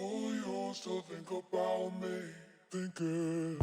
Oh, you still think about me, thinking.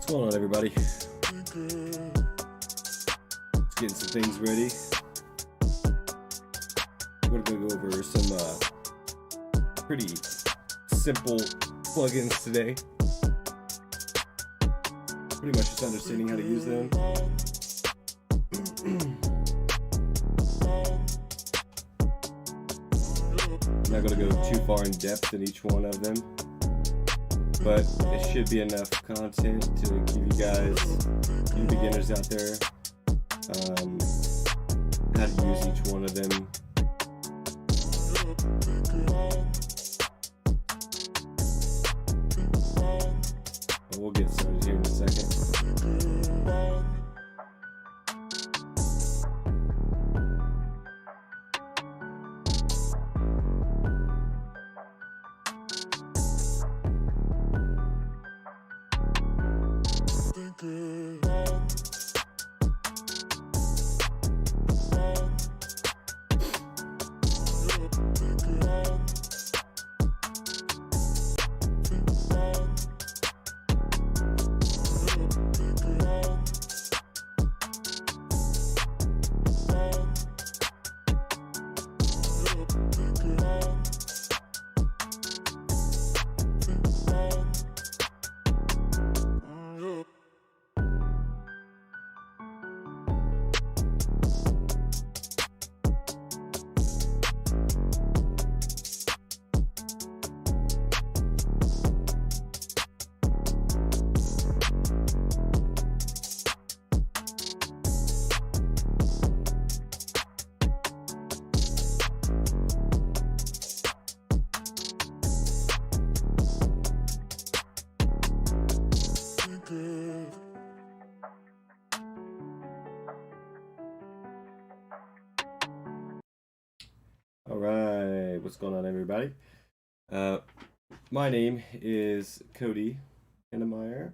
What's going on, everybody? Let's get some things ready. We're going to go over some pretty simple plugins today. Pretty much just understanding how to use them. I'm not going to go too far in depth in each one of them, but it should be enough content to give you guys, you beginners out there, how to use each one of them. But we'll get started here in a second. Alright, what's going on, everybody? My name is Cody Hennemeyer.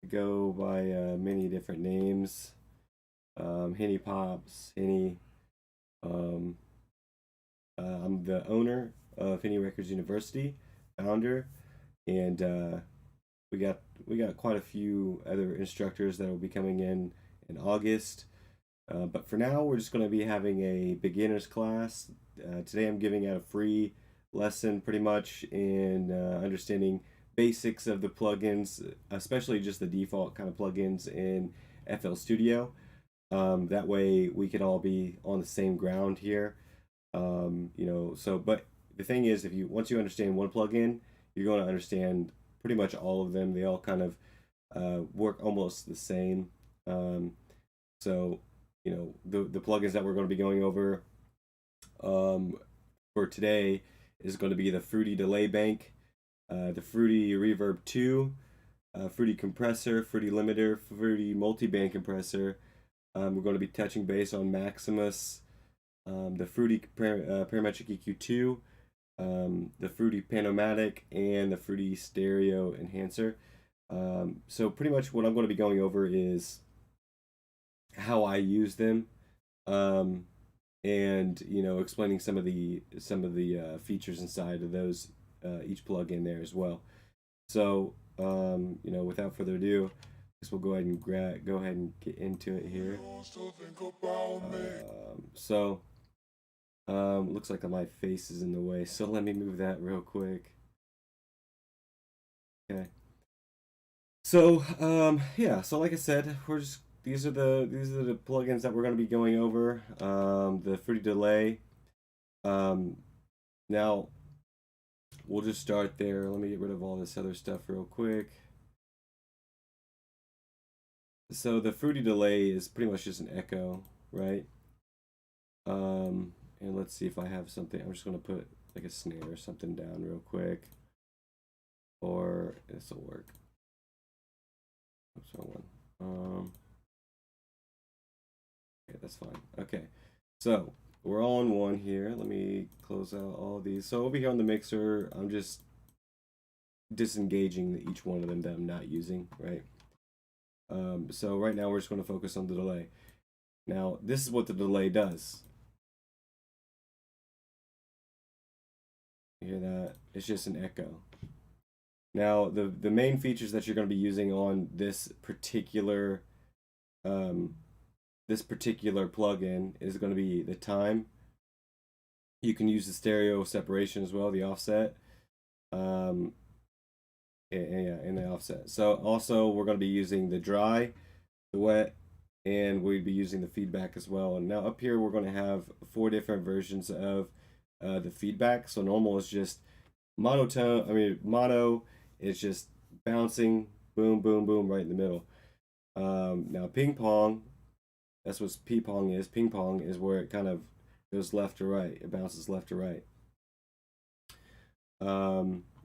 I go by many different names. Henny Pops, Henny. I'm the owner of Henny Records University, founder, and we got quite a few other instructors that will be coming in August. But for now, we're just going to be having a beginner's class. Today I'm giving out a free lesson pretty much in understanding basics of the plugins, especially just the default kind of plugins in FL Studio. That way we can all be on the same ground here. But the thing is, once you understand one plugin, you're going to understand pretty much all of them. They all kind of work almost the same. So, you know, the plugins that we're going to be going over for today is going to be the Fruity Delay Bank, the Fruity Reverb 2, Fruity Compressor, Fruity Limiter, Fruity Multiband Compressor. We're going to be touching base on Maximus, the Fruity Parametric EQ2, the Fruity Panomatic, and the Fruity Stereo Enhancer. So pretty much what I'm going to be going over is how I use them, and you know, explaining some of the features inside of those each plugin there as well. So you know, without further ado, I guess we'll go ahead and get into it here. So looks like my face is in the way, so let me move that real quick. Okay. So yeah, so like I said, these are the plugins that we're going to be going over. The Fruity Delay. Now we'll just start there. Let me get rid of all this other stuff real quick. So the Fruity Delay is pretty much just an echo, right? And let's see if I have something. I'm just going to put like a snare or something down real quick, or this will work. Oops, wrong one. Okay, that's fine. Okay, so we're all in one here. Let me close out all these. So over here on the mixer, I'm just disengaging each one of them that I'm not using, right? So right now we're just going to focus on the delay. Now this is what the delay does. You hear that? It's just an echo. Now the main features that you're going to be using on this particular plugin is going to be the time. You can use the stereo separation as well, the offset. And the offset. So also we're going to be using the dry, the wet, and we'll be using the feedback as well. And now up here we're going to have 4 different versions of the feedback. So normal is just monotone. I mean, mono is just bouncing, boom, boom, boom, right in the middle. Now ping pong, that's what ping pong is. Ping pong is where it kind of goes left to right. It bounces left to right.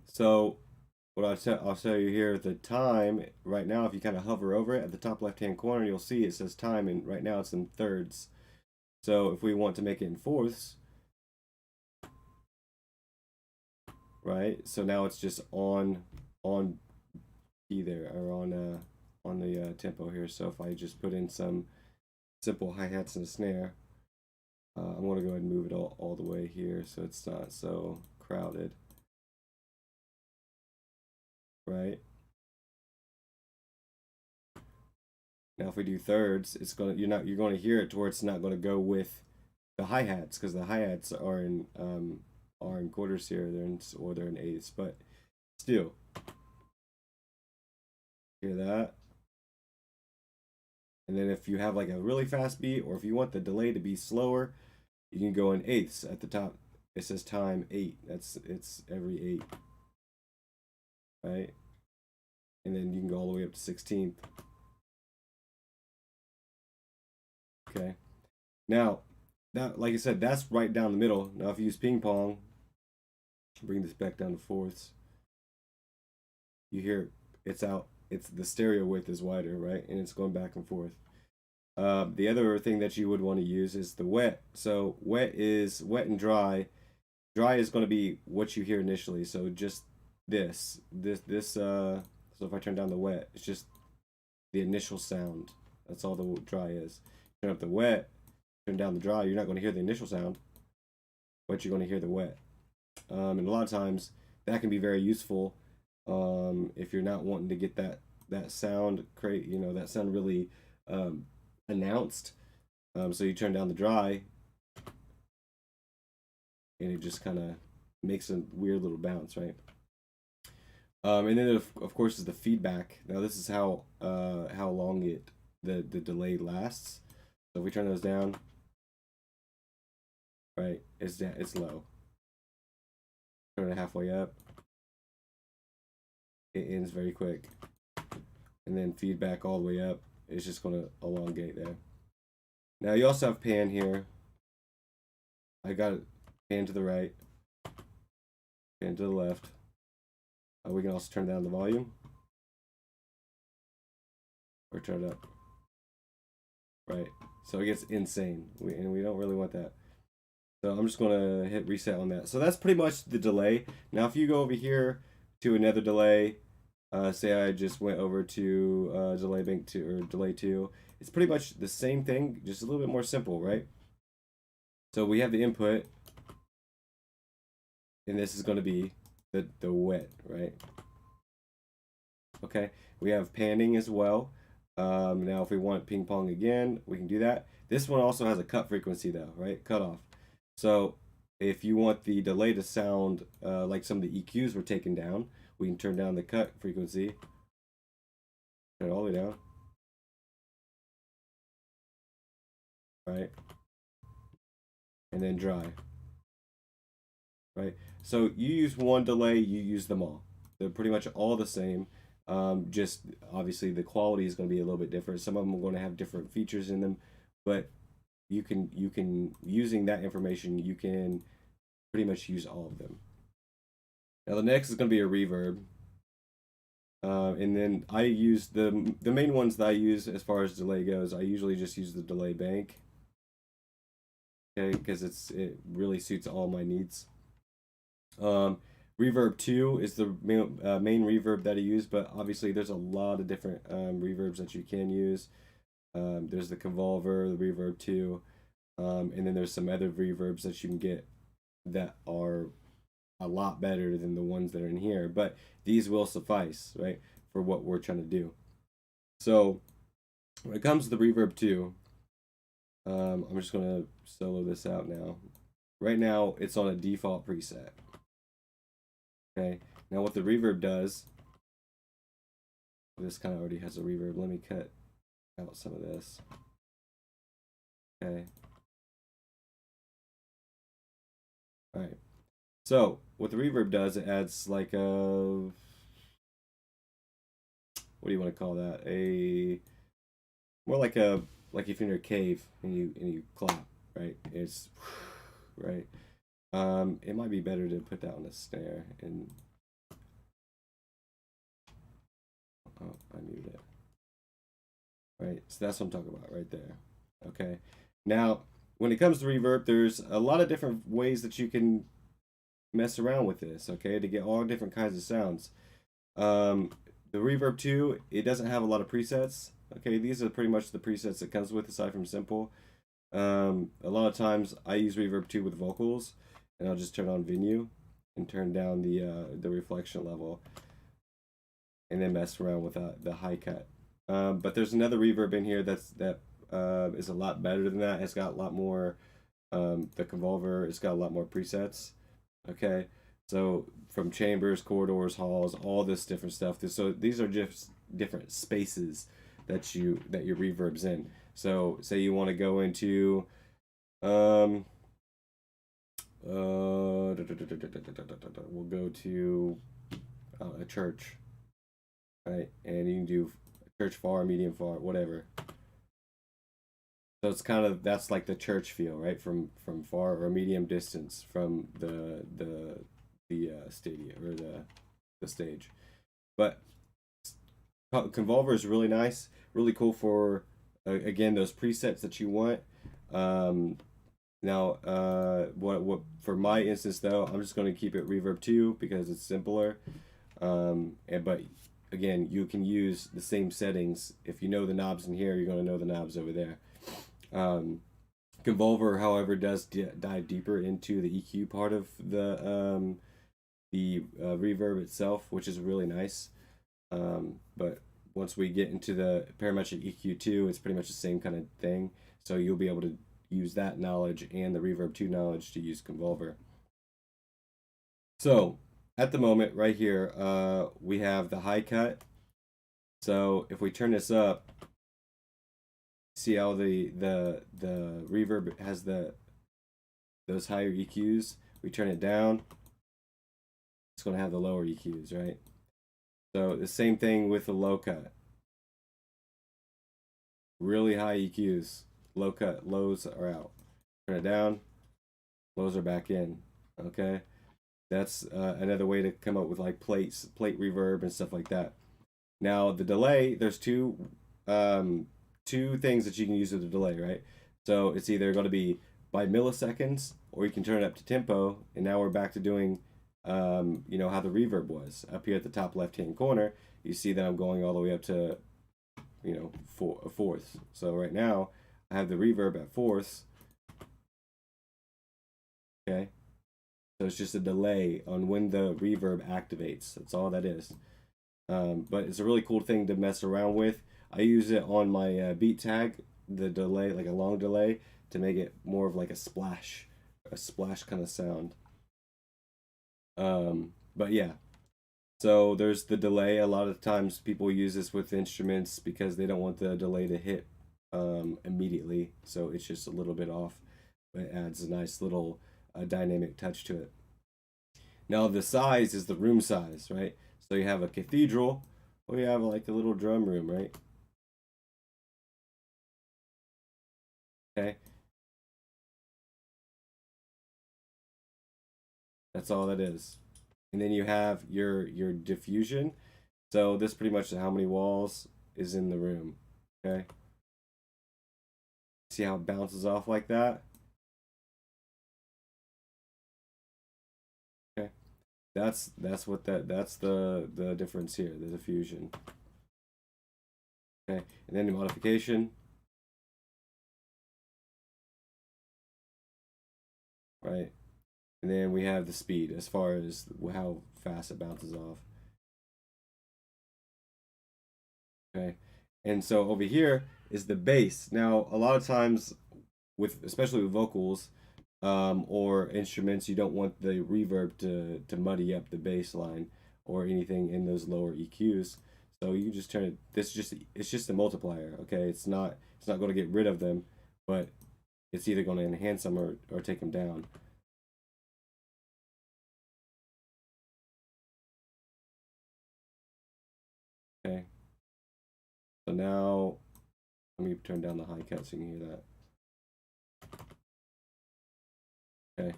So what I'll show you here, the time right now, if you kind of hover over it at the top left hand corner, you'll see it says time, and right now it's in thirds. So if we want to make it in fourths, right? So now it's just on key there, or on the tempo here. So if I just put in some simple hi-hats and a snare, I'm going to go ahead and move it all the way here so it's not so crowded. Right now, if we do thirds, it's you're going to hear it to where it's not going to go with the hi-hats, because the hi-hats are in quarters here, they're in eighths, but still, hear that. And then if you have like a really fast beat, or if you want the delay to be slower, you can go in eighths. At the top it says time 8. It's every 8, right? And then you can go all the way up to 16th. Okay, now that, like I said, that's right down the middle. Now if you use ping pong, bring this back down to fourths, you hear it's out. It's the stereo width is wider, right? And it's going back and forth. The other thing that you would want to use is the wet. So wet and dry. Dry is going to be what you hear initially. So just this. So if I turn down the wet, it's just the initial sound. That's all the dry is. Turn up the wet, turn down the dry, you're not going to hear the initial sound, but you're going to hear the wet. And a lot of times that can be very useful if you're not wanting to get that sound that sound really announced. So you turn down the dry, and it just kind of makes a weird little bounce, right? And then of course is the feedback. Now this is how long the delay lasts. So if we turn those down, right, it's low. Turn it halfway up, it ends very quick. And then feedback all the way up, it's just going to elongate there. Now you also have pan here. I got it pan to the right, pan to the left. We can also turn down the volume or turn it up. Right, so it gets insane, and we don't really want that. So I'm just going to hit reset on that. So that's pretty much the delay. Now if you go over here to another delay, say I just went over to delay bank 2 or delay 2, it's pretty much the same thing, just a little bit more simple, right? So we have the input, and this is going to be the wet, right? Okay, we have panning as well. Now if we want ping pong again, we can do that. This one also has a cut frequency though, right? Cut off. So if you want the delay to sound like some of the EQs were taken down, we can turn down the cut frequency. Turn it all the way down. Right? And then dry. Right? So you use one delay, you use them all. They're pretty much all the same. Just obviously the quality is going to be a little bit different. Some of them are going to have different features in them, but you can using that information, you can pretty much use all of them. Now the next is going to be a reverb. And then I use the main ones that I use as far as delay goes. I usually just use the delay bank. Okay, because it really suits all my needs. Reverb 2 is the main reverb that I use, but obviously there's a lot of different reverbs that you can use. There's the Convolver, the Reverb 2, and then there's some other reverbs that you can get that are a lot better than the ones that are in here, but these will suffice, right, for what we're trying to do. So when it comes to the Reverb 2, I'm just going to solo this out now. Right now, it's on a default preset. Okay, now what the reverb does, this kind of already has a reverb. Let me cut out some of this. Okay. All right. So what the reverb does, it adds like a, what do you want to call that? More like if you're in a cave and you clap, right? It's right. It might be better to put that on a snare and oh, I muted it. Right, so that's what I'm talking about right there. Okay, now when it comes to reverb, there's a lot of different ways that you can mess around with this. Okay, to get all different kinds of sounds. The Reverb 2, it doesn't have a lot of presets. Okay, these are pretty much the presets it comes with aside from simple. A lot of times I use Reverb 2 with vocals, and I'll just turn on venue and turn down the reflection level, and then mess around with the high cut. But there's another reverb in here that is a lot better than that. It's got a lot more the Convolver. It's got a lot more presets. Okay, so from chambers, corridors, halls, all this different stuff. So these are just different spaces that your reverb's in. So say you want to go into we'll go to a church, right? And you can do church far, medium far, whatever. So it's kind of, that's like the church feel, right? From far or medium distance from the stadium or the stage. But Convolver is really nice, really cool for again those presets that you want. Now, what for my instance though, I'm just going to keep it Reverb 2 because it's simpler. But again, you can use the same settings. If you know the knobs in here, you're going to know the knobs over there. Convolver, however, does dive deeper into the EQ part of the reverb itself, which is really nice. But once we get into the parametric EQ2, it's pretty much the same kind of thing. So you'll be able to use that knowledge and the Reverb 2 knowledge to use Convolver. So at the moment right here, we have the high cut. So if we turn this up, see how the reverb has those higher EQs. We turn it down, it's going to have the lower EQs, right? So the same thing with the low cut. Really high EQs, low cut, lows are out. Turn it down, lows are back in. Okay, that's another way to come up with like plate reverb and stuff like that. Now the delay, there's two things that you can use with the delay, right? So it's either going to be by milliseconds, or you can turn it up to tempo. And now we're back to doing, how the reverb was up here at the top left hand corner. You see that I'm going all the way up to, fourths. So right now I have the reverb at fourths. Okay, so it's just a delay on when the reverb activates. That's all that is. But it's a really cool thing to mess around with. I use it on my beat tag, the delay, like a long delay, to make it more of like a splash kind of sound. But yeah, so there's the delay. A lot of times people use this with instruments because they don't want the delay to hit immediately, so it's just a little bit off, but it adds a nice little dynamic touch to it. Now the size is the room size, right? So you have a cathedral, or you have like a little drum room, right? Okay, that's all that is. And then you have your diffusion. So this pretty much is how many walls is in the room. Okay. See how it bounces off like that? Okay. That's what that's the difference here, the diffusion. Okay. And then the modification. Right. And then we have the speed as far as how fast it bounces off. Okay. And so over here is the bass. Now, a lot of times with especially with vocals or instruments, you don't want the reverb to muddy up the bass line or anything in those lower EQs. So you just turn it, it's just a multiplier, okay? It's not going to get rid of them, but it's either going to enhance them or take them down. Okay. So now let me turn down the high cut so you can hear that. Okay.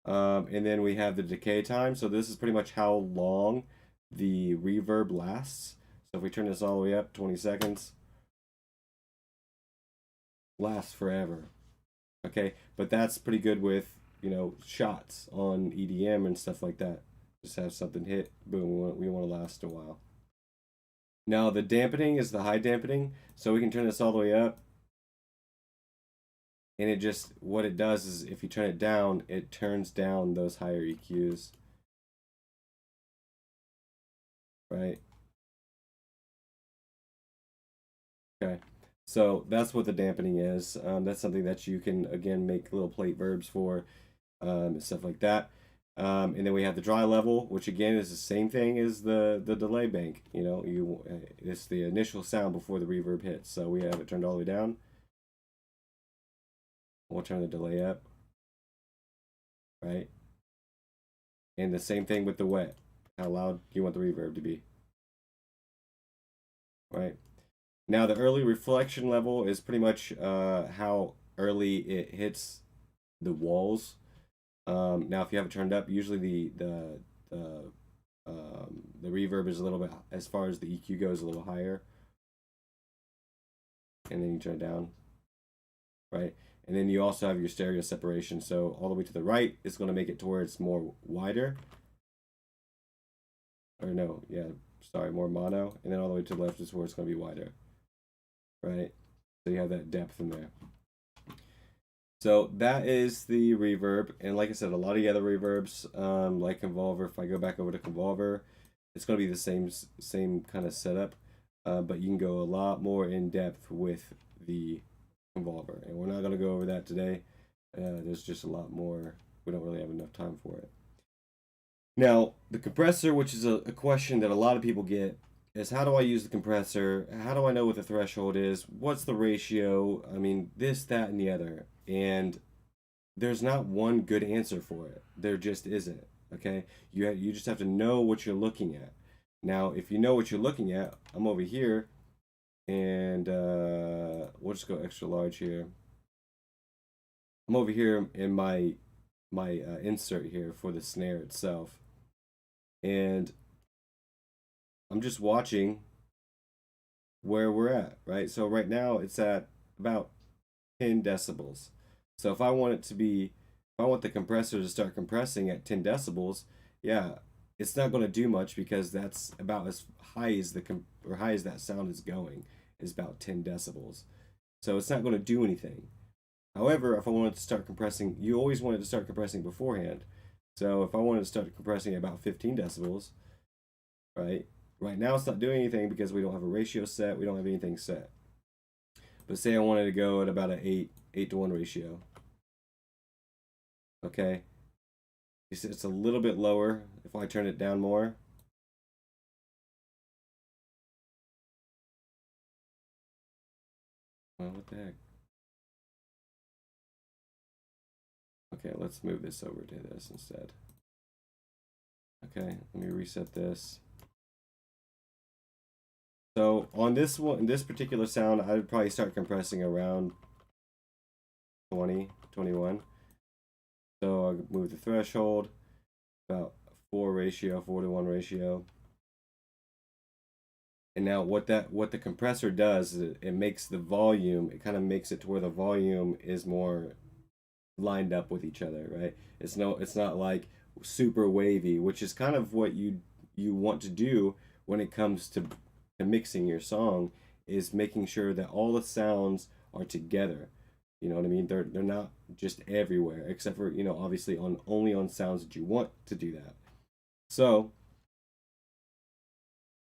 And then we have the decay time. So this is pretty much how long the reverb lasts. So if we turn this all the way up, 20 seconds, lasts forever. Okay, but that's pretty good with, shots on EDM and stuff like that. Just have something hit, boom, we want to last a while. Now the dampening is the high dampening. So we can turn this all the way up. And it just, what it does is if you turn it down, it turns down those higher EQs. Right? Okay. So that's what the dampening is. That's something that you can, again, make little plate verbs for and stuff like that. And then we have the dry level, which again is the same thing as the delay bank. It's the initial sound before the reverb hits. So we have it turned all the way down. We'll turn the delay up, right? And the same thing with the wet. How loud do you want the reverb to be? Right? Now the early reflection level is pretty much how early it hits the walls. Now if you have it turned up, usually the reverb is a little bit, as far as the EQ goes, a little higher. And then you turn it down, right? And then you also have your stereo separation. So all the way to the right is going to make it towards more wider. Or no, yeah, sorry, more mono. And then all the way to the left is where it's going to be wider, right? So you have that depth in there. So that is the reverb. And like I said, a lot of the other reverbs, like Convolver, if I go back over to Convolver, it's going to be the same kind of setup. But you can go a lot more in depth with the Convolver. And we're not going to go over that today. There's just a lot more. We don't really have enough time for it. Now, the compressor, which is a question that a lot of people get, is how do I use the compressor? How do I know what the threshold is? What's the ratio? I mean, this, that, and the other. And there's not one good answer for it. There just isn't. Okay, you just have to know what you're looking at. Now, if you know what you're looking at, I'm over here, and we'll just go extra large here. I'm over here in my insert here for the snare itself, and I'm just watching where we're at, right? So right now it's at about 10 decibels. So if I want it to be, if I want the compressor to start compressing at 10 decibels, yeah, it's not going to do much because that's about as high as or high as that sound is going, is about 10 decibels. So it's not going to do anything. However, if I wanted to start compressing, you always wanted to start compressing beforehand. So if I wanted to start compressing at about 15 decibels, right? Right now it's not doing anything because we don't have a ratio set, we don't have anything set. But say I wanted to go at about an 8:1 ratio. Okay. It's a little bit lower if I turn it down more. Well, what the heck? Okay, let's move this over to this instead. Okay, let me reset this. So on this one, this particular sound, I would probably start compressing around 20, 21. So I'll move the threshold, about 4 to 1 ratio. And now what the compressor does is it makes the volume, it kind of makes it to where the volume is more lined up with each other, right? It's not like super wavy, which is kind of what you want to do when it comes to mixing your song, is making sure that all the sounds are together. You know what I mean? They're not just everywhere, except for, obviously only on sounds that you want to do that. So,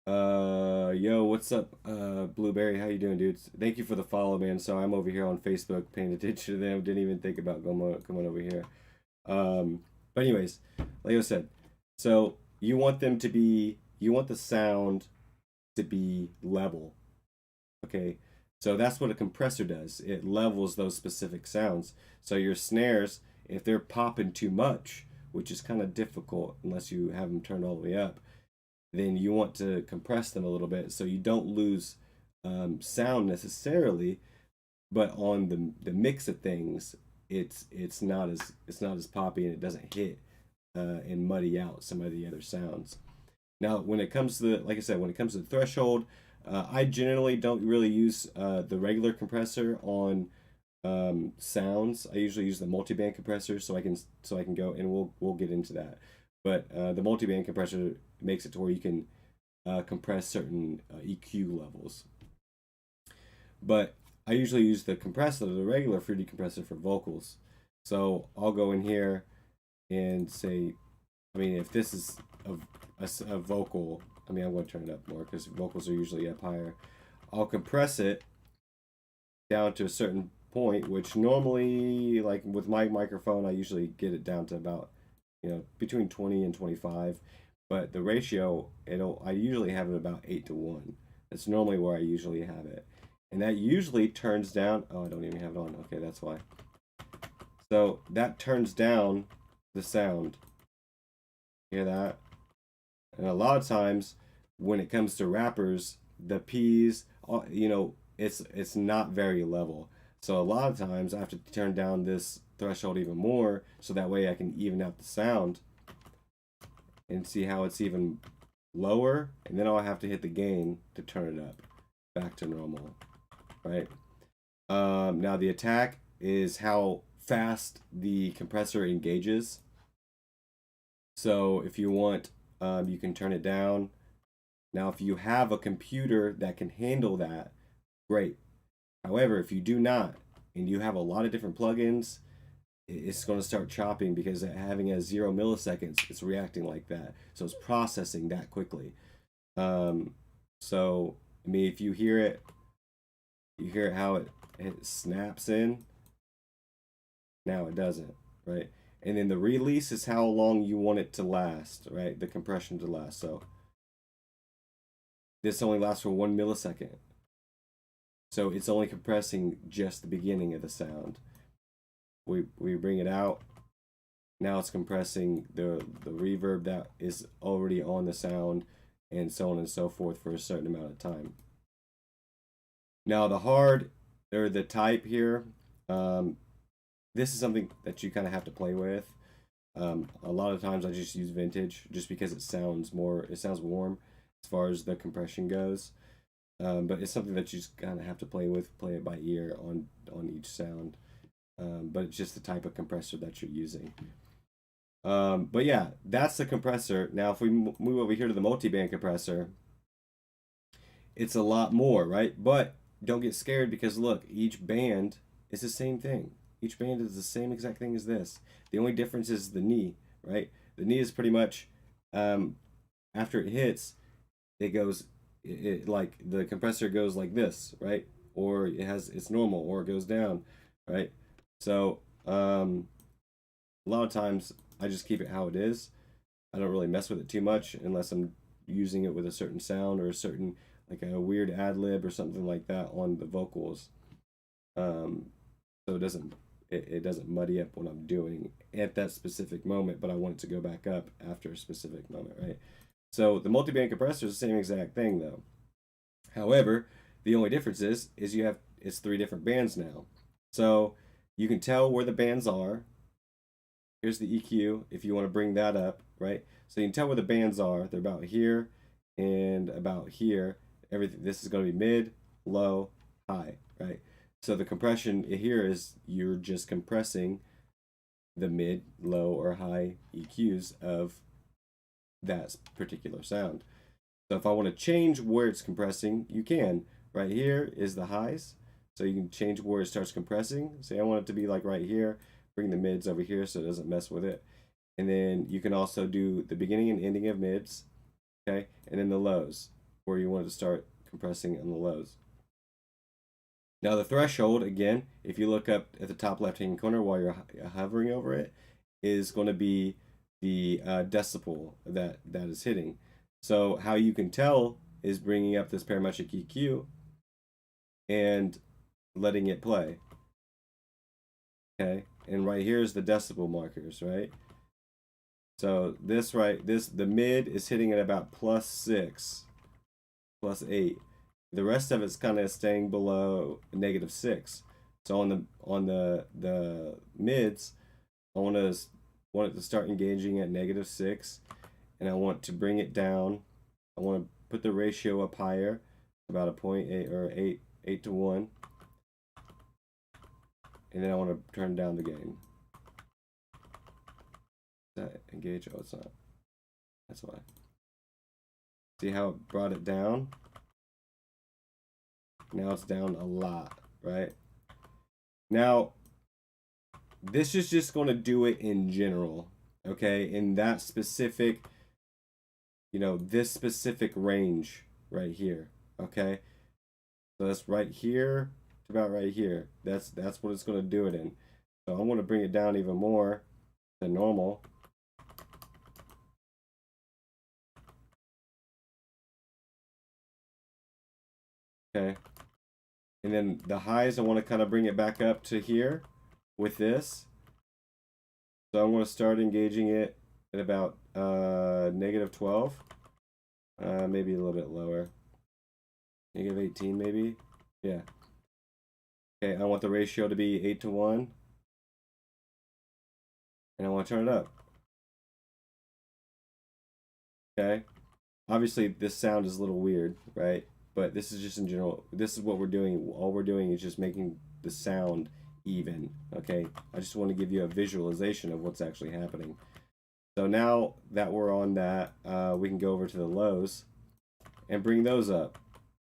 yo, what's up, Blueberry? How you doing, dudes? Thank you for the follow, man. So I'm over here on Facebook paying attention to them. Didn't even think about coming over here. But anyways, like I said, so you want the sound to be level. Okay, so that's what a compressor does. It levels those specific sounds. So your snares, if they're popping too much, which is kind of difficult unless you have them turned all the way up, then you want to compress them a little bit so you don't lose sound necessarily, but on the mix of things, it's not as poppy, and it doesn't hit and muddy out some of the other sounds. Now, when it comes to like I said, when it comes to the threshold, I generally don't really use the regular compressor on sounds. I usually use the multiband compressor so I can go, and we'll get into that. But the multiband compressor makes it to where you can compress certain EQ levels. But I usually use the compressor, the regular Fruity compressor, for vocals. So I'll go in here and say, I mean, if this is a vocal, I mean, I'm going to turn it up more because vocals are usually up higher. I'll compress it down to a certain point, which normally, like with my microphone, I usually get it down to about, between 20 and 25. But the ratio, I usually have it about 8:1. That's normally where I usually have it. And that usually turns down, oh, I don't even have it on. Okay, that's why. So that turns down the sound. Hear that? And a lot of times when it comes to rappers, the P's, it's not very level. So a lot of times I have to turn down this threshold even more so that way I can even out the sound and see how it's even lower, and then I'll have to hit the gain to turn it up back to normal, right? Now the attack is how fast the compressor engages. So if you want, you can turn it down. Now, if you have a computer that can handle that, great. However, if you do not, and you have a lot of different plugins, it's going to start chopping because having a 0 milliseconds, it's reacting like that. So it's processing that quickly. So, I mean, if you hear it how it snaps in. Now it doesn't, right? And then the release is how long you want it to last, right? The compression to last. So this only lasts for 1 millisecond. So it's only compressing just the beginning of the sound. We bring it out. Now it's compressing the reverb that is already on the sound. and so on and so forth for a certain amount of time. Now the hard, or the type here, this is something that you kind of have to play with. A lot of times I just use vintage just because it sounds warm as far as the compression goes. But it's something that you just kind of have to play with, play it by ear on each sound. But it's just the type of compressor that you're using. But yeah, that's the compressor. Now, if we move over here to the multi-band compressor, it's a lot more, right? But don't get scared because look, each band is the same thing. Each band is the same exact thing as this. The only difference is the knee, right? The knee is pretty much, after it hits, it goes, like the compressor goes like this, right? Or it's normal, or it goes down, right? So a lot of times I just keep it how it is. I don't really mess with it too much unless I'm using it with a certain sound or a certain, like a weird ad lib or something like that on the vocals. So it doesn't muddy up what I'm doing at that specific moment, but I want it to go back up after a specific moment, right? So the multi-band compressor is the same exact thing though. However, the only difference is it's 3 different bands now. So you can tell where the bands are. Here's the EQ if you want to bring that up, right? So you can tell where the bands are. They're about here and about here. Everything, this is going to be mid, low, high, right? So the compression here is you're just compressing the mid, low, or high EQs of that particular sound. So if I want to change where it's compressing, you can. Right here is the highs. So you can change where it starts compressing. Say I want it to be like right here. Bring the mids over here so it doesn't mess with it. And then you can also do the beginning and ending of mids. Okay. And then the lows, where you want to start compressing on the lows. Now the threshold, again, if you look up at the top left-hand corner while you're hovering over it, is going to be the decibel that is hitting. So how you can tell is bringing up this parametric EQ and letting it play. Okay, and right here is the decibel markers, right? So the mid is hitting at about +6, +8. The rest of it's kind of staying below -6. So on the mids, I want it to start engaging at -6, and I want to bring it down. I want to put the ratio up higher, about a 0.8 or 8 to 1. And then I want to turn down the gain. Is that engage? Oh, it's not. That's why. See how it brought it down? Now it's down a lot, right? Now, this is just going to do it in general, okay? In that specific, this specific range right here, okay? So that's right here to about right here. That's what it's going to do it in. So I'm going to bring it down even more than normal. Okay. And then the highs, I want to kind of bring it back up to here with this. So I'm going to start engaging it at about -12. Maybe a little bit lower. -18 maybe. Yeah. Okay, I want the ratio to be 8 to 1. And I want to turn it up. Okay. Obviously, this sound is a little weird, right? But this is just in general. This is what we're doing. All we're doing is just making the sound even, okay? I just want to give you a visualization of what's actually happening. So now that we're on that, we can go over to the lows and bring those up.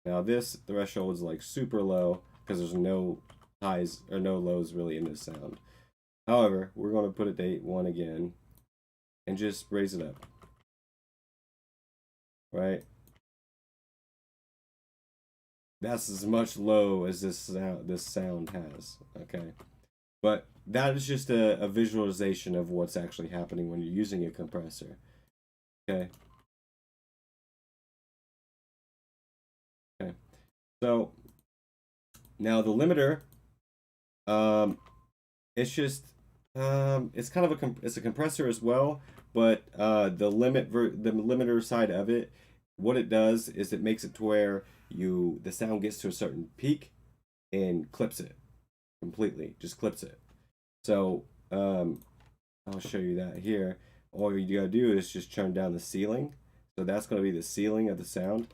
Now this threshold is like super low because there's no highs or no lows really in this sound. However, we're going to put it to 8.1 again and just raise it up. Right? That's as much low as this sound has, okay? But that is just a visualization of what's actually happening when you're using a compressor, okay? Okay, so now the limiter, it's just, it's kind of it's a compressor as well, but the limiter side of it what it does is it makes it to where the sound gets to a certain peak and clips it completely, just clips it. So I'll show you that here. All you gotta do is just turn down the ceiling. So that's gonna be the ceiling of the sound.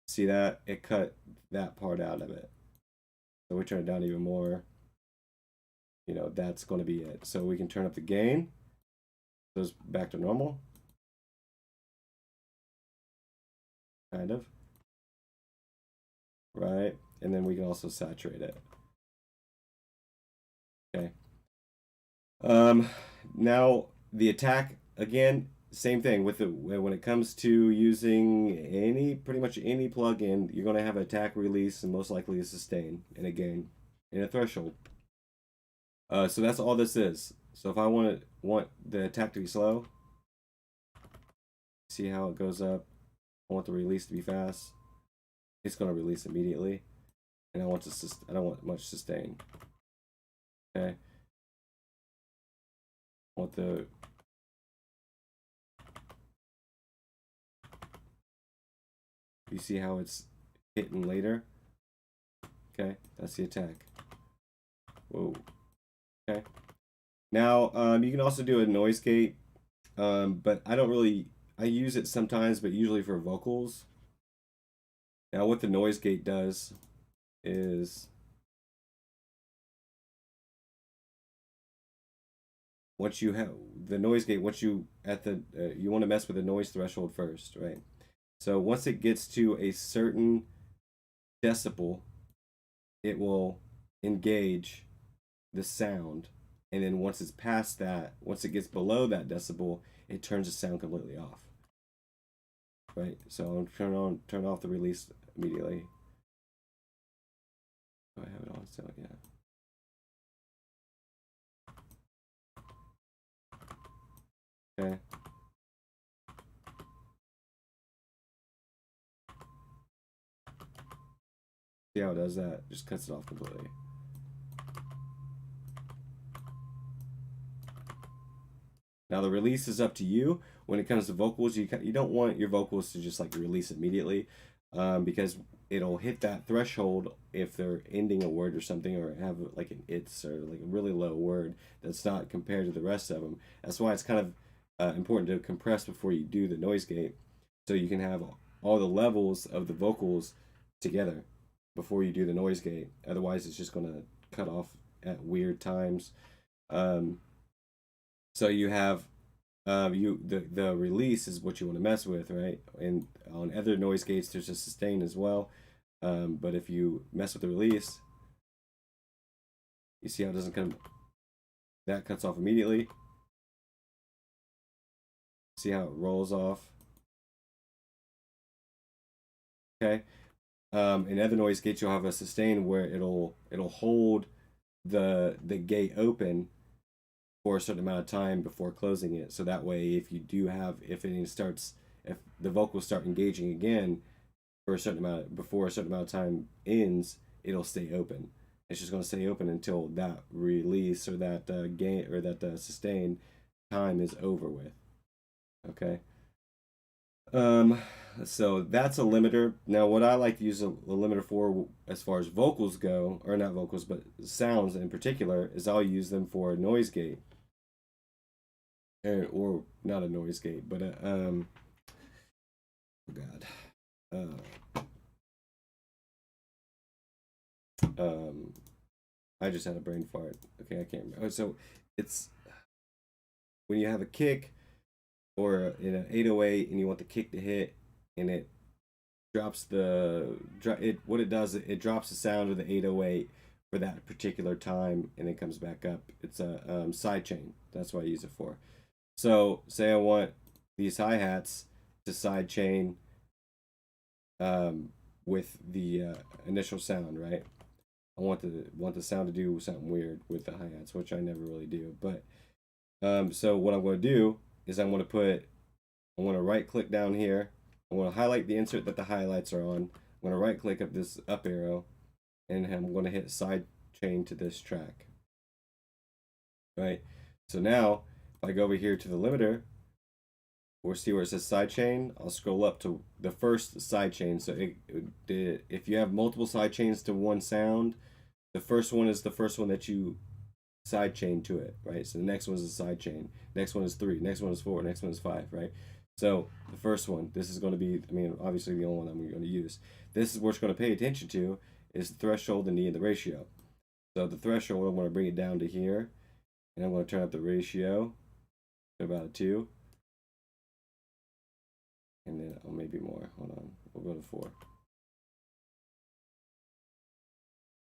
See that? It cut that part out of it. So we turn it down even more. You know, that's gonna be it. So we can turn up the gain. Goes back to normal. Kind of. Right? And then we can also saturate it. Okay. Now the attack again, same thing with the when it comes to using pretty much any plugin, you're gonna have attack, release, and most likely a sustain and a gain and a threshold. So that's all this is. So if I want the attack to be slow, see how it goes up. I want the release to be fast. It's gonna release immediately, and I don't want much sustain. Okay. I want the You see how it's hitting later? Okay, that's the attack. Whoa. Okay. Now, you can also do a noise gate, but I use it sometimes, but usually for vocals. Now, what the noise gate does is once you have the noise gate, you want to mess with the noise threshold first, right? So once it gets to a certain decibel, it will engage the sound, and then once it's past that, once it gets below that decibel, it turns the sound completely off. Right, so I'm turn off the release immediately. Oh, I have it on still, yeah. Okay. See how it does that? Just cuts it off completely. Now the release is up to you. When it comes to vocals, you don't want your vocals to just like release immediately, because it'll hit that threshold if they're ending a word or something, or have like an it's or like a really low word that's not compared to the rest of them. That's why it's kind of important to compress before you do the noise gate, so you can have all the levels of the vocals together before you do the noise gate. Otherwise, it's just going to cut off at weird times. Um, so you have the release is what you want to mess with, right? And on other noise gates, there's a sustain as well. But if you mess with the release, you see how it doesn't come. That cuts off immediately. See how it rolls off. Okay. In other noise gates, you'll have a sustain where it'll hold the gate open for a certain amount of time before closing it. So that way, if the vocals start engaging again for a certain amount before a certain amount of time ends, it'll stay open. It's just going to stay open until that release or that gain or that sustain time is over with. Okay. So that's a limiter. Now, what I like to use a limiter for, as far as vocals go, or not vocals, but sounds in particular, is I'll use them for a noise gate, or not a noise gate, but oh god, I just had a brain fart. Okay, I can't remember. So it's when you have a kick or in an 808 and you want the kick to hit, and it drops what it does, it drops the sound of the 808 for that particular time, and it comes back up. It's a side chain. That's what I use it for. So say I want these hi-hats to side chain with the initial sound, right? I want the sound to do something weird with the hi-hats, which I never really do. But so what I'm going to do is I want to right click down here. I want to highlight the insert that the highlights are on. I'm going to right click up this up arrow, and I'm going to hit side chain to this track. Right. So now if I go over here to the limiter, or see where it says sidechain, I'll scroll up to the first sidechain. So if you have multiple sidechains to one sound, the first one is the first one that you sidechain to it, right? So the next one is a sidechain. Next one is 3. Next one is 4. Next one is 5, right? So the first one, this is going to be, I mean, obviously the only one I'm going to use. This is what we're going to pay attention to is the threshold, the knee, and the ratio. So the threshold, I'm going to bring it down to here, and I'm going to turn up the ratio to about a 2. And then maybe more. Hold on. We'll go to 4.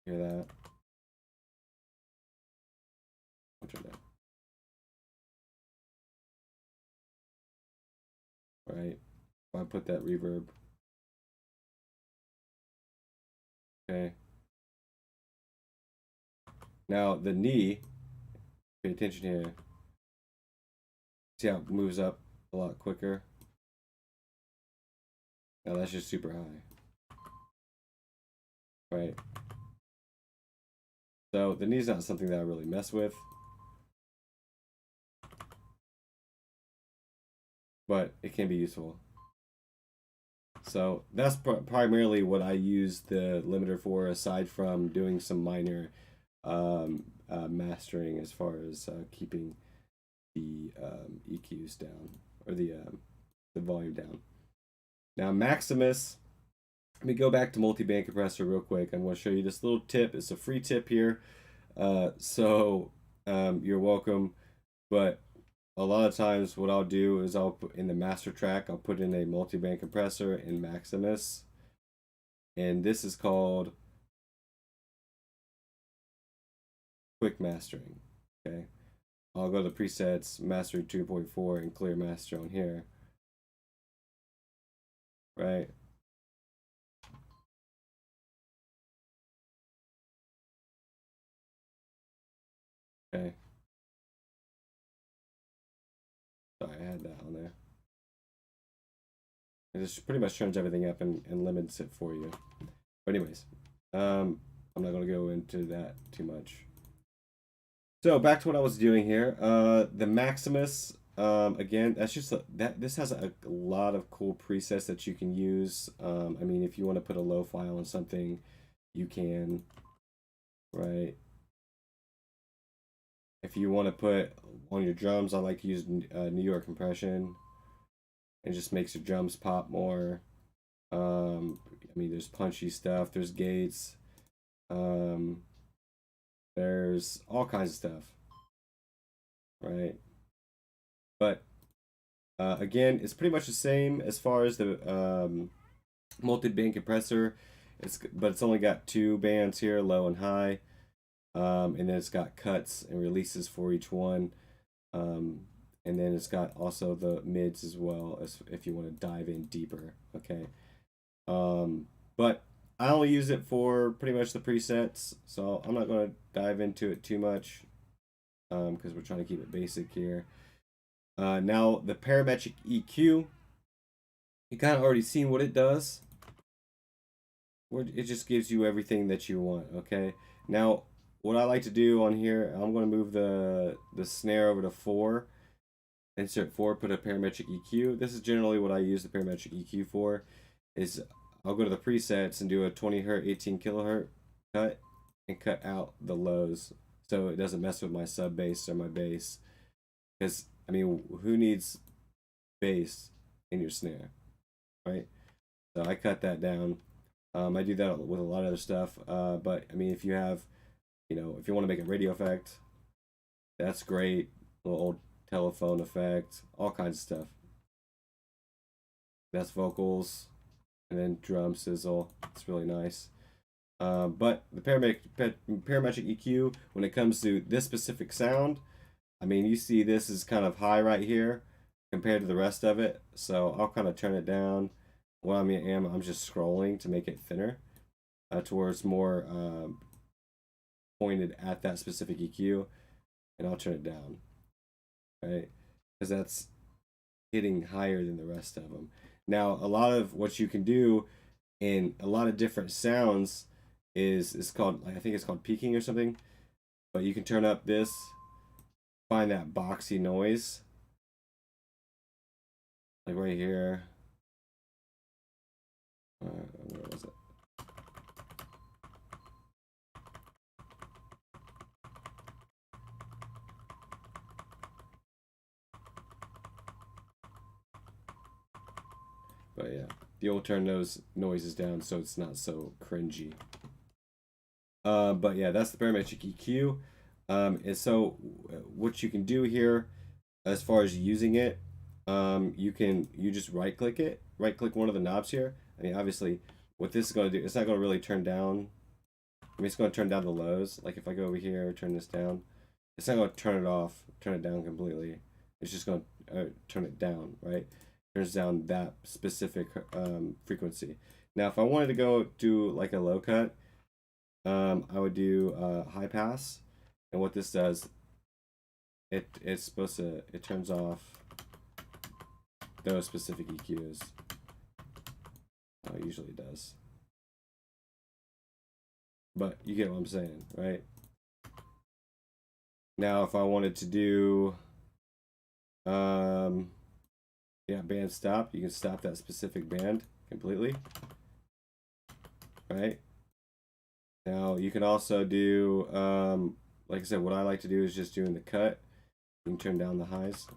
Hear that? I'll turn down. Right. If I put that reverb. Okay. Now the knee, pay attention here. See how it moves up a lot quicker? Now that's just super high. Right. So the knee's not something that I really mess with. But it can be useful. So that's primarily what I use the limiter for, aside from doing some minor mastering as far as keeping the EQs down, or the volume down. Now Maximus, let me go back to multi-band compressor real quick. I'm going to show you this little tip. It's a free tip here, so you're welcome. But a lot of times what I'll do is I'll put in the master track, I'll put in a multi-band compressor in Maximus, and this is called quick mastering. Okay, I'll go to presets, master 2.4, and clear master on here. Right. Okay. Sorry, I had that on there. It just pretty much turns everything up and limits it for you. But anyways, I'm not going to go into that too much. So back to what I was doing here. The Maximus, again, that's just this has a lot of cool presets that you can use. I mean, if you want to put a low file on something, you can, right? If you want to put on your drums, I like to use New York compression. It just makes your drums pop more. I mean, there's punchy stuff. There's gates. There's all kinds of stuff, right? But again, it's pretty much the same as far as the multi-band compressor. But it's only got 2 bands here, low and high, and then it's got cuts and releases for each one. And then it's got also the mids as well, as if you want to dive in deeper. Okay. But I only use it for pretty much the presets, so I'm not going to dive into it too much, because we're trying to keep it basic here. Now the parametric EQ, you kind of already seen what it does. It just gives you everything that you want. Okay. Now what I like to do on here, I'm going to move the snare over to 4. Insert 4, put a parametric EQ. This is generally what I use the parametric EQ for. Is I'll go to the presets and do a 20 Hz, 18 kilohertz cut, and cut out the lows so it doesn't mess with my sub bass or my bass. Because I mean, who needs bass in your snare, right? So I cut that down. I do that with a lot of other stuff. But I mean, if you have, if you want to make a radio effect, that's great. A little old telephone effect, all kinds of stuff. That's vocals, and then drum sizzle. It's really nice. But the parametric EQ, when it comes to this specific sound, I mean, you see this is kind of high right here compared to the rest of it. So I'll kind of turn it down. What I'm just scrolling to make it thinner, towards more pointed at that specific EQ, and I'll turn it down, right? Because that's hitting higher than the rest of them. Now, a lot of what you can do in a lot of different sounds is called, I think it's called peaking or something. But you can turn up this, find that boxy noise, like right here. Where was it? But yeah, the old turn those noises down so it's not so cringy. But yeah, that's the parametric EQ. And so what you can do here, as far as using it, you just right click one of the knobs here. I mean, obviously, what this is going to do, it's not going to really turn down. I mean, it's going to turn down the lows. Like if I go over here, turn this down, it's not going to turn it off, turn it down completely. It's just going to turn it down, right? Turns down that specific frequency. Now, if I wanted to go do like a low cut, I would do high pass, and what this does, it turns off those specific EQs. It usually does, but you get what I'm saying, right? Now, if I wanted to do, yeah, band stop, you can stop that specific band completely, right? Now you can also do, like I said, what I like to do is just doing the cut. You can turn down the highs,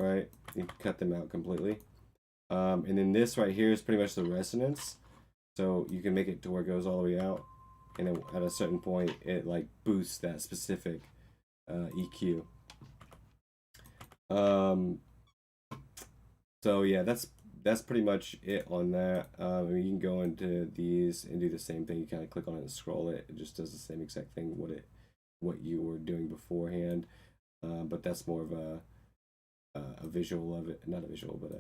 right? You can cut them out completely. And then this right here is pretty much the resonance. So you can make it to where it goes all the way out. And then at a certain point, it like boosts that specific EQ. So yeah, that's pretty much it on that. I mean, you can go into these and do the same thing. You kind of click on it and scroll it. It just does the same exact thing what you were doing beforehand. But that's more of a visual of it, not a visual, but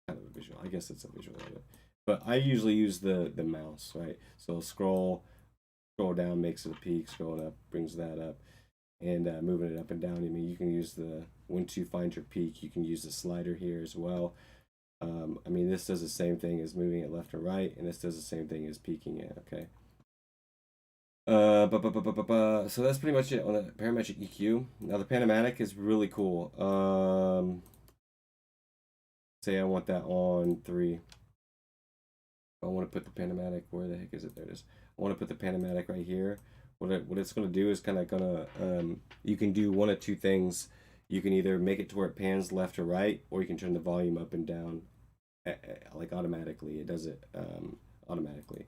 kind of a visual. I guess it's a visual of it. But I usually use the mouse, right? So scroll down makes it a peak, scroll up brings that up, and moving it up and down. I mean, you can use once you find your peak, you can use the slider here as well. I mean, this does the same thing as moving it left or right, and this does the same thing as peaking it, okay? So that's pretty much it on the parametric EQ. Now the Panamatic is really cool. Say I want that on 3. I want to put the Panamatic, where the heck is it? There it is. I want to put the Panamatic right here. What it's going to do is kind of going to, you can do one of two things. You can either make it to where it pans left or right, or you can turn the volume up and down like automatically. It does it automatically.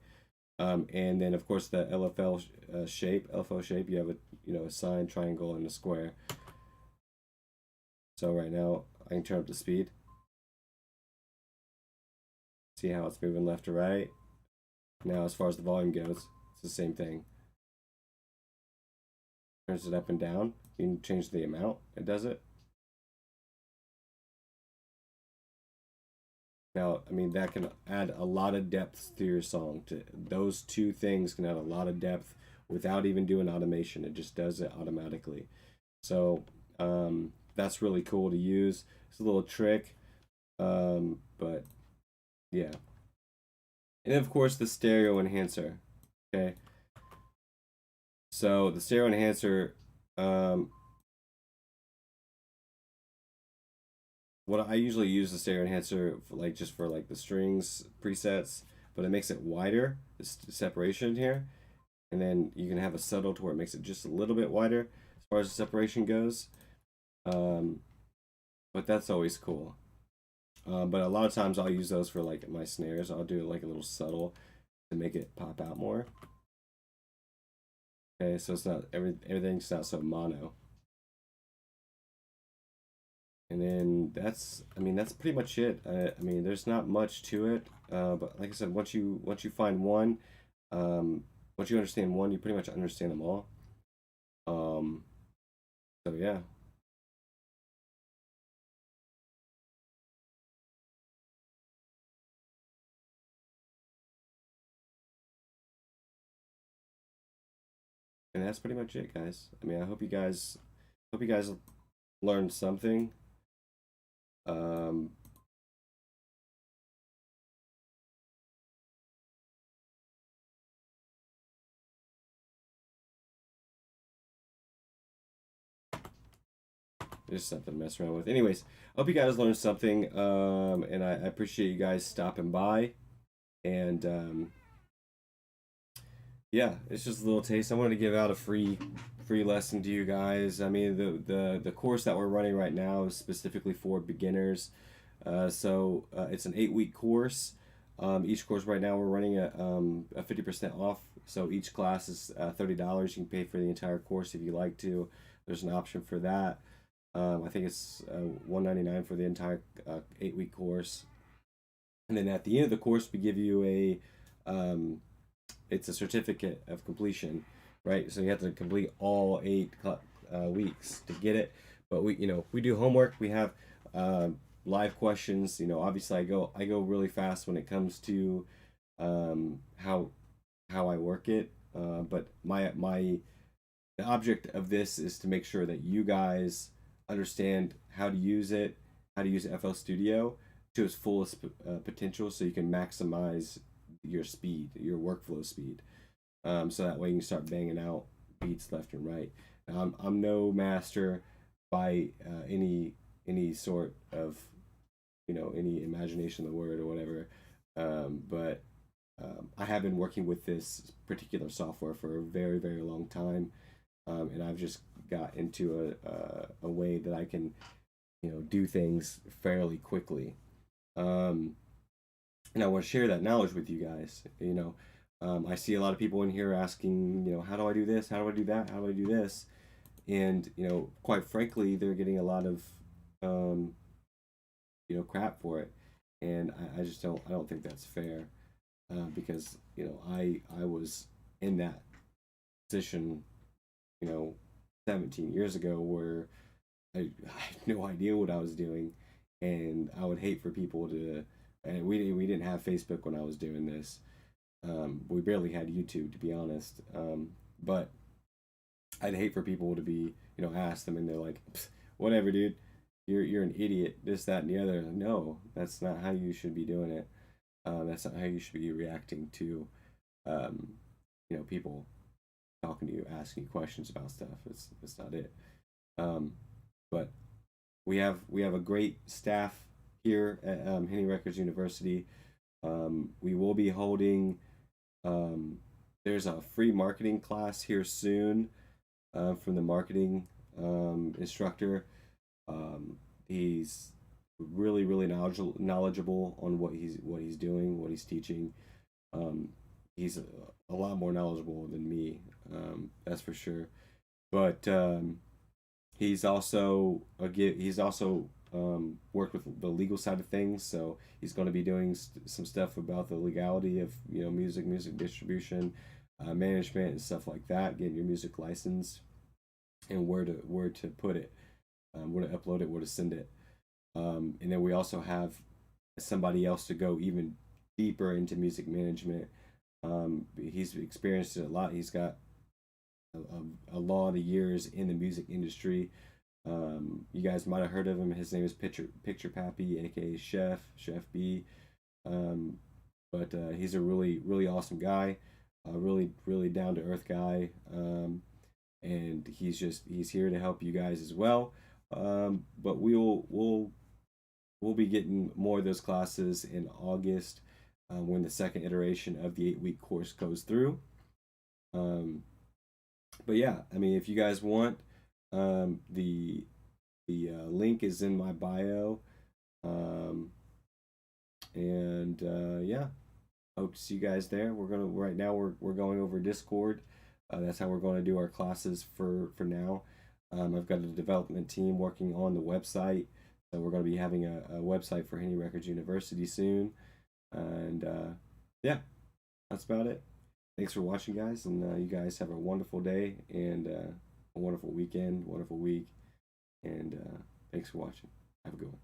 And then of course the LFO shape, you have a sine, triangle, and a square. So right now I can turn up the speed. See how it's moving left to right. Now as far as the volume goes, it's the same thing. Turns it up and down. You can change the amount it does it. Now, I mean, that can add a lot of depth to your song. Those two things can add a lot of depth without even doing automation. It just does it automatically. So that's really cool to use. It's a little trick, but yeah. And of course, the stereo enhancer. Okay. So the stereo enhancer, what I usually use the stereo enhancer for, like just for like the strings presets, but it makes it wider, the separation here, and then you can have a subtle to where it makes it just a little bit wider as far as the separation goes. But that's always cool. But a lot of times I'll use those for like my snares. I'll do like a little subtle to make it pop out more. Okay, so it's not everything's not so mono. And then that's pretty much it. I mean, there's not much to it. But like I said, once you find one, once you understand one, you pretty much understand them all. So yeah. And that's pretty much it, guys. I mean, I hope you guys learned something. Um, just something to mess around with. Anyways, I hope you guys learned something, and I appreciate you guys stopping by. And yeah, it's just a little taste. I wanted to give out a free lesson to you guys. I mean, the course that we're running right now is specifically for beginners. So it's an 8-week course. Each course right now we're running a 50% off. So each class is $30. You can pay for the entire course if you like to. There's an option for that. I think it's $199 for the entire 8-week course. And then at the end of the course, we give you it's a certificate of completion, right? So you have to complete all 8 weeks to get it. But we do homework. We have live questions. Obviously I go really fast when it comes to how I work it. But the object of this is to make sure that you guys understand how to use it, how to use FL Studio to its fullest potential, so you can maximize your speed, your workflow speed. So that way you can start banging out beats left and right. Now, I'm no master by any sort of any imagination of the word or whatever, but I have been working with this particular software for a very, very long time, and I've just got into a way that I can do things fairly quickly. And I want to share that knowledge with you guys. I see a lot of people in here asking, how do I do this? How do I do that? How do I do this? And quite frankly, they're getting a lot of crap for it, and I just don't think that's fair, because I was in that position 17 years ago where I had no idea what I was doing, and I would hate for people to. And we didn't have Facebook when I was doing this. We barely had YouTube, to be honest. But I'd hate for people to be ask them and they're like, whatever, dude. You're an idiot. This, that, and the other. No, that's not how you should be doing it. That's not how you should be reacting to people talking to you, asking you questions about stuff. It's not it. But we have a great staff here at Henny Records University. We will be holding, there's a free marketing class here soon from the marketing instructor. He's really, really knowledgeable on what he's doing, what he's teaching. He's a lot more knowledgeable than me, that's for sure. But he's also worked with the legal side of things, so he's going to be doing some stuff about the legality of music distribution, management, and stuff like that. Getting your music licensed and where to put it, where to upload it, where to send it, and then we also have somebody else to go even deeper into music management. He's experienced it a lot. He's got a lot of years in the music industry. You guys might have heard of him. His name is Picture Pappy, aka Chef B. But he's a really, really awesome guy, a really, really down to earth guy, and he's here to help you guys as well. But we'll be getting more of those classes in August, when the second iteration of the 8-week course goes through. But yeah, I mean, if you guys want, the link is in my bio, and yeah, hope to see you guys there. Right now we're going over Discord. That's how we're going to do our classes for now. I've got a development team working on the website, so we're going to be having a website for Henny Records University soon. And yeah, that's about it. Thanks for watching, guys, and you guys have a wonderful day and a wonderful weekend, wonderful week, and thanks for watching. Have a good one.